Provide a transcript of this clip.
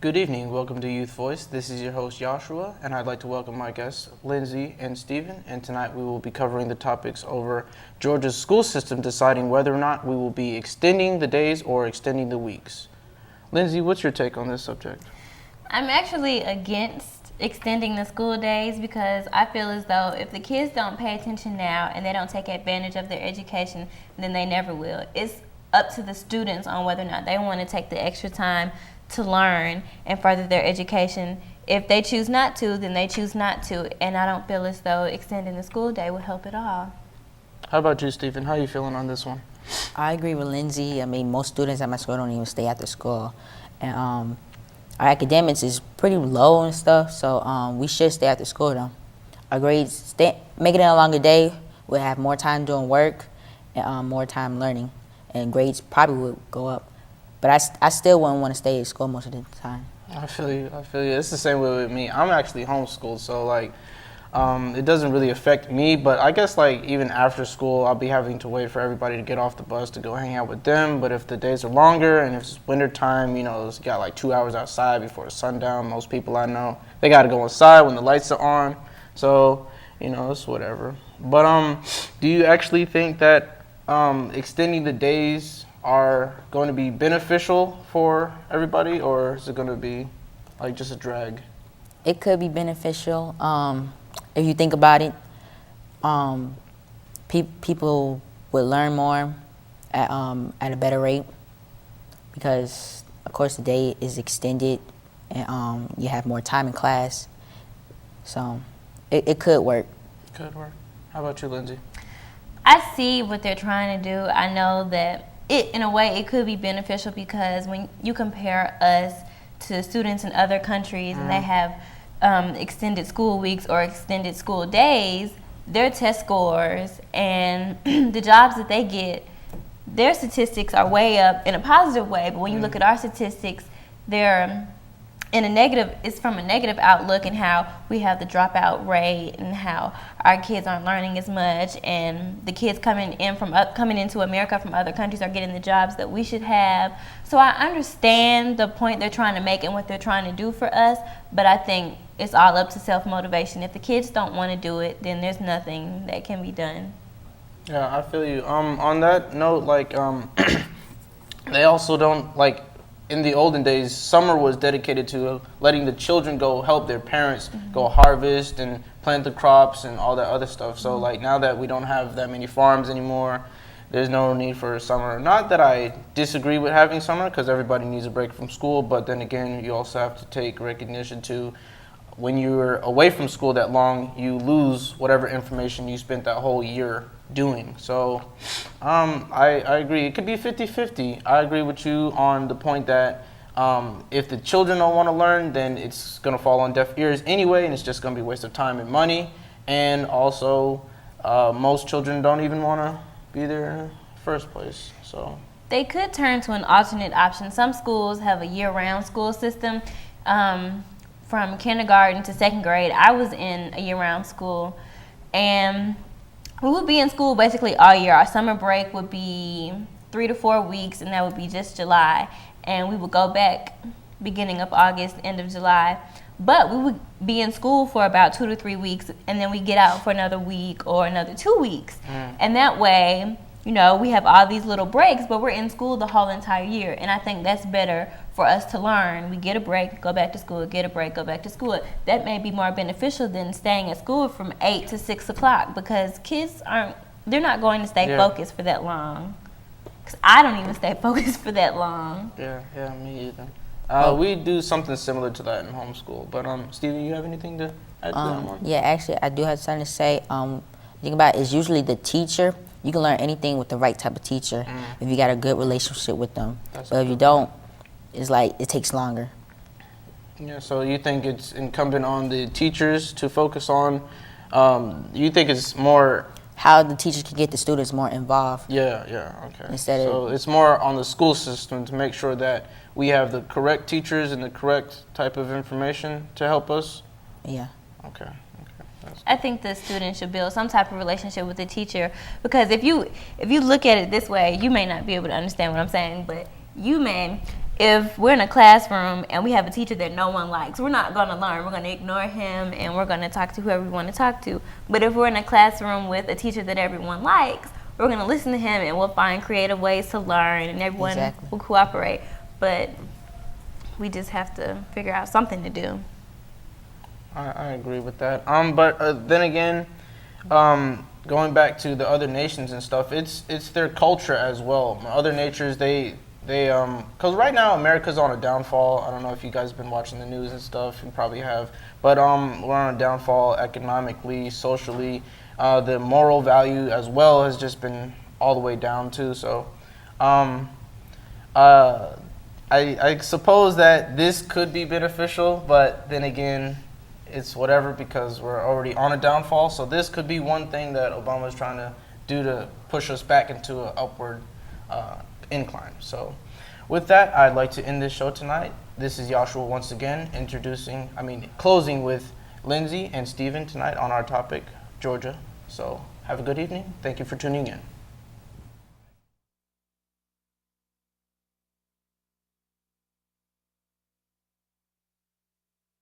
Good evening. Welcome to Youth Voice. This is your host, Yoshua, and I'd like to welcome my guests, Lindsey and Steven. And tonight we will be covering the topics over Georgia's school system deciding whether or not we will be extending the days or extending the weeks. Lindsey, what's your take on this subject? I'm actually against extending the school days because I feel as though if the kids don't pay attention now and they don't take advantage of their education, then they never will. It's up to the students on whether or not they want to take the extra time to learn and further their education. If they choose not to, then they choose not to, and I don't feel as though extending the school day would help at all. How about you, Steven? How are you feeling on this one? I agree with Lindsey. I mean, most students at my school don't even stay after school. And our academics is pretty low and stuff, so we should stay after school, though. Our grades, making it a longer day, we'll have more time doing work and more time learning, and grades probably would go up. But I still wouldn't want to stay at school most of the time. I feel you. It's the same way with me. I'm actually homeschooled, so it doesn't really affect me. But I guess even after school, I'll be having to wait for everybody to get off the bus to go hang out with them. But if the days are longer and if it's winter time, it's got 2 hours outside before the sundown. Most people I know, they got to go inside when the lights are on. So it's whatever. But do you actually think that extending the days are going to be beneficial for everybody, or is it going to be just a drag? It could be beneficial. If you think about it, people would learn more at a better rate because, of course, the day is extended and you have more time in class. So it could work. Could work. How about you, Lindsey? I see what they're trying to do. I know that in a way, it could be beneficial because when you compare us to students in other countries and they have extended school weeks or extended school days, their test scores and the jobs that they get, their statistics are way up in a positive way. But when you look at our statistics, they're in a negative. It's from a negative outlook in how we have the dropout rate and how our kids aren't learning as much, and the kids coming into America from other countries are getting the jobs that we should have. So I understand the point they're trying to make and what they're trying to do for us, but I think it's all up to self-motivation. If the kids don't want to do it, then there's nothing that can be done. Yeah, I feel you. On that note, they also don't in the olden days, summer was dedicated to letting the children go help their parents go harvest and plant the crops and all that other stuff. So now that we don't have that many farms anymore, there's no need for summer. Not that I disagree with having summer because everybody needs a break from school, but then again, you also have to take recognition to when you're away from school that long, you lose whatever information you spent that whole year doing. So I agree. It could be 50-50. I agree with you on the point that if the children don't want to learn, then it's going to fall on deaf ears anyway, and it's just going to be a waste of time and money. And also, most children don't even want to be there in the first place. So they could turn to an alternate option. Some schools have a year-round school system. From kindergarten to second grade, I was in a year-round school, and we would be in school basically all year. Our summer break would be 3 to 4 weeks, and that would be just July. And we would go back beginning of August, end of July. But we would be in school for about 2 to 3 weeks, and then we get out for another week or another 2 weeks. And that way, we have all these little breaks, but we're in school the whole entire year. And I think that's better for us to learn. We get a break, go back to school, get a break, go back to school. That may be more beneficial than staying at school from 8 to 6 o'clock because kids they're not going to stay focused for that long. Because I don't even stay focused for that long. Yeah, me either. We do something similar to that in homeschool. But Steven, you have anything to add to that one? Yeah, actually, I do have something to say. Think about it, it's usually the teacher. You can learn anything with the right type of teacher if you got a good relationship with them. But if you don't, it's it takes longer. Yeah, so you think it's incumbent on the teachers to focus on, you think it's more how the teachers can get the students more involved. Yeah, okay. So it's more on the school system to make sure that we have the correct teachers and the correct type of information to help us? Yeah. Okay. I think the student should build some type of relationship with the teacher, because if you look at it this way, you may not be able to understand what I'm saying, but if we're in a classroom and we have a teacher that no one likes, we're not going to learn. We're going to ignore him and we're going to talk to whoever we want to talk to. But if we're in a classroom with a teacher that everyone likes, we're going to listen to him and we'll find creative ways to learn and everyone Exactly. will cooperate. But we just have to figure out something to do. I agree with that. But then again, going back to the other nations and stuff, it's their culture as well. Other natures, because right now America's on a downfall. I don't know if you guys have been watching the news and stuff. You probably have, but we're on a downfall economically, socially. The moral value as well has just been all the way down too. So, I suppose that this could be beneficial, but then again, it's whatever because we're already on a downfall. So this could be one thing that Obama's trying to do to push us back into an upward incline. So with that, I'd like to end this show tonight. This is Yoshua once again closing with Lindsey and Steven tonight on our topic, Georgia. So have a good evening. Thank you for tuning in.